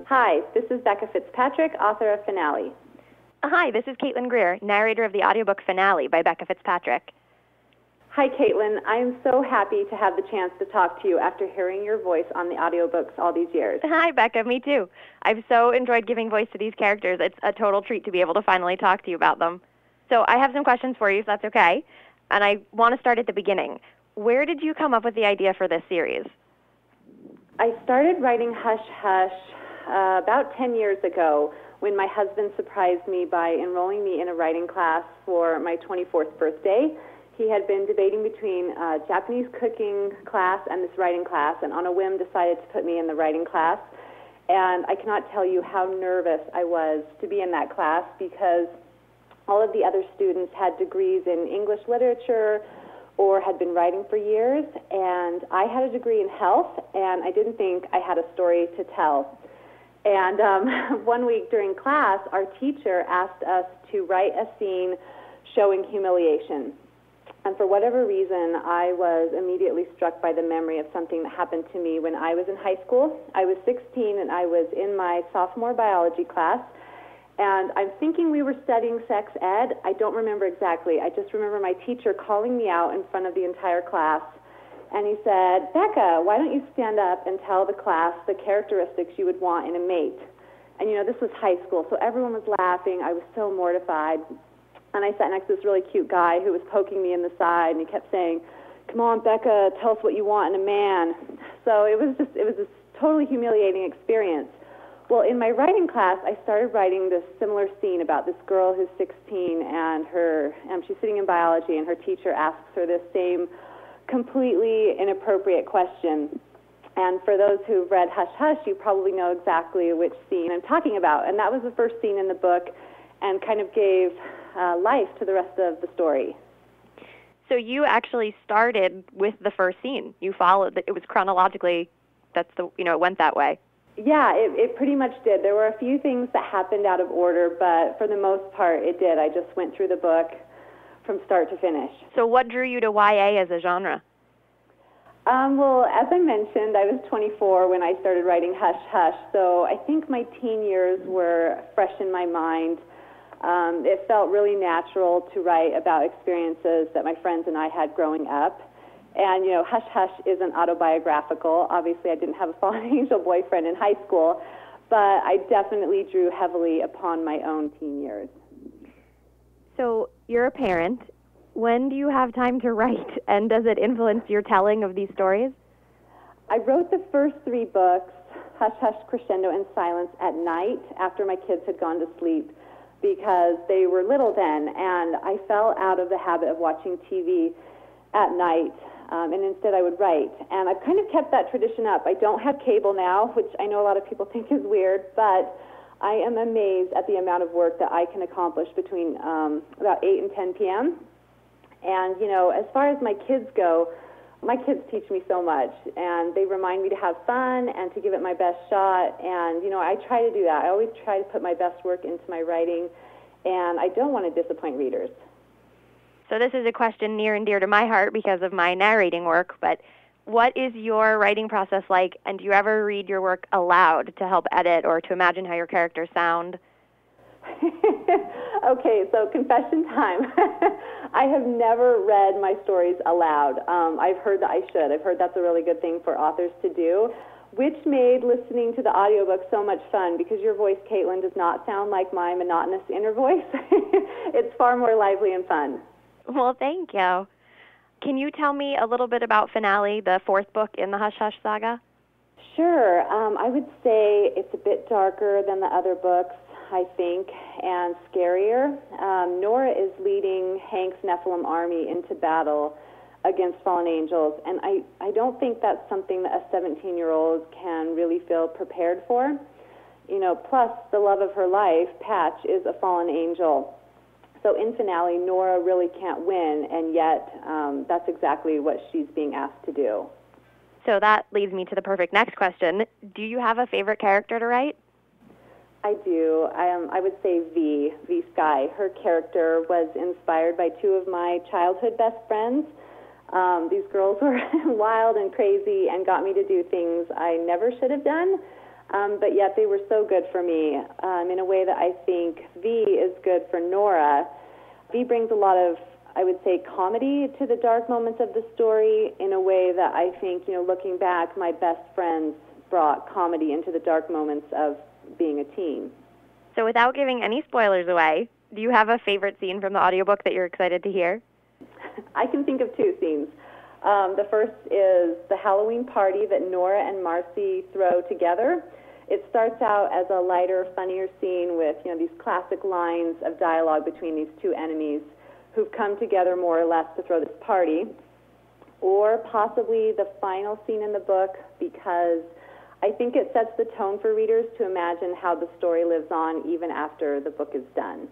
Hi, this is Becca Fitzpatrick, author of Finale. Hi, this is Caitlin Greer, narrator of the audiobook Finale by Becca Fitzpatrick. Hi, Caitlin. I am so happy to have the chance to talk to you after hearing your voice on the audiobooks all these years. Hi, Becca. Me too. I've so enjoyed giving voice to these characters. It's a total treat to be able to finally talk to you about them. So I have some questions for you, if that's okay. And I want to start at the beginning. Where did you come up with the idea for this series? I started writing Hush Hush about 10 years ago when my husband surprised me by enrolling me in a writing class for my 24th birthday. He had been debating between a Japanese cooking class and this writing class, and on a whim decided to put me in the writing class. And I cannot tell you how nervous I was to be in that class because all of the other students had degrees in English literature or had been writing for years, and I had a degree in health, and I didn't think I had a story to tell. And one week during class, our teacher asked us to write a scene showing humiliation. And for whatever reason, I was immediately struck by the memory of something that happened to me when I was in high school. I was 16, and I was in my sophomore biology class. And I'm thinking we were studying sex ed. I don't remember exactly. I just remember my teacher calling me out in front of the entire class. And he said, "Becca, why don't you stand up and tell the class the characteristics you would want in a mate?" And, this was high school, so everyone was laughing. I was so mortified. And I sat next to this really cute guy who was poking me in the side, and he kept saying, "Come on, Becca, tell us what you want in a man." So it was this totally humiliating experience. Well, in my writing class, I started writing this similar scene about this girl who's 16, and she's sitting in biology, and her teacher asks her this same completely inappropriate question. And for those who've read Hush Hush, you probably know exactly which scene I'm talking about. And that was the first scene in the book and kind of gave life to the rest of the story. So you actually started with the first scene. You followed it was chronologically, it went that way. Yeah, it pretty much did. There were a few things that happened out of order, but for the most part, it did. I just went through the book from start to finish. So what drew you to YA as a genre? Well, as I mentioned, I was 24 when I started writing Hush Hush, so I think my teen years were fresh in my mind. It felt really natural to write about experiences that my friends and I had growing up. And, Hush Hush isn't autobiographical. Obviously, I didn't have a fallen angel boyfriend in high school, but I definitely drew heavily upon my own teen years. So you're a parent. When do you have time to write, and does it influence your telling of these stories? I wrote the first 3 books, Hush Hush, Crescendo, and Silence, at night after my kids had gone to sleep because they were little then, and I fell out of the habit of watching TV at night, and instead I would write. And I've kind of kept that tradition up. I don't have cable now, which I know a lot of people think is weird, but I am amazed at the amount of work that I can accomplish between about 8 and 10 p.m. And, as far as my kids go, my kids teach me so much, and they remind me to have fun and to give it my best shot. And, I try to do that. I always try to put my best work into my writing, and I don't want to disappoint readers. So this is a question near and dear to my heart because of my narrating work, but what is your writing process like, and do you ever read your work aloud to help edit or to imagine how your characters sound? Okay, so confession time. I have never read my stories aloud. I've heard that I should. I've heard that's a really good thing for authors to do, which made listening to the audiobook so much fun because your voice, Caitlin, does not sound like my monotonous inner voice. It's far more lively and fun. Well, thank you. Can you tell me a little bit about Finale, the 4th book in the Hush Hush saga? Sure. I would say it's a bit darker than the other books, I think, and scarier. Nora is leading Hank's Nephilim army into battle against fallen angels, and I don't think that's something that a 17-year-old can really feel prepared for. Plus the love of her life, Patch, is a fallen angel. So in Finale, Nora really can't win, and yet that's exactly what she's being asked to do. So that leads me to the perfect next question. Do you have a favorite character to write? I do. I would say V Sky. Her character was inspired by 2 of my childhood best friends. These girls were wild and crazy and got me to do things I never should have done, but yet they were so good for me in a way that I think V is good for Nora. V brings a lot of, I would say, comedy to the dark moments of the story in a way that I think, looking back, my best friends brought comedy into the dark moments of being a teen. So without giving any spoilers away, do you have a favorite scene from the audiobook that you're excited to hear? I can think of two scenes. The first is the Halloween party that Nora and Marcy throw together. It starts out as a lighter, funnier scene with, these classic lines of dialogue between these two enemies who've come together more or less to throw this party. Or possibly the final scene in the book, because I think it sets the tone for readers to imagine how the story lives on even after the book is done.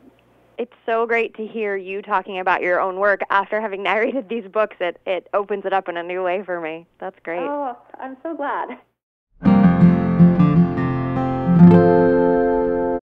It's so great to hear you talking about your own work after having narrated these books. It opens it up in a new way for me. That's great. Oh, I'm so glad.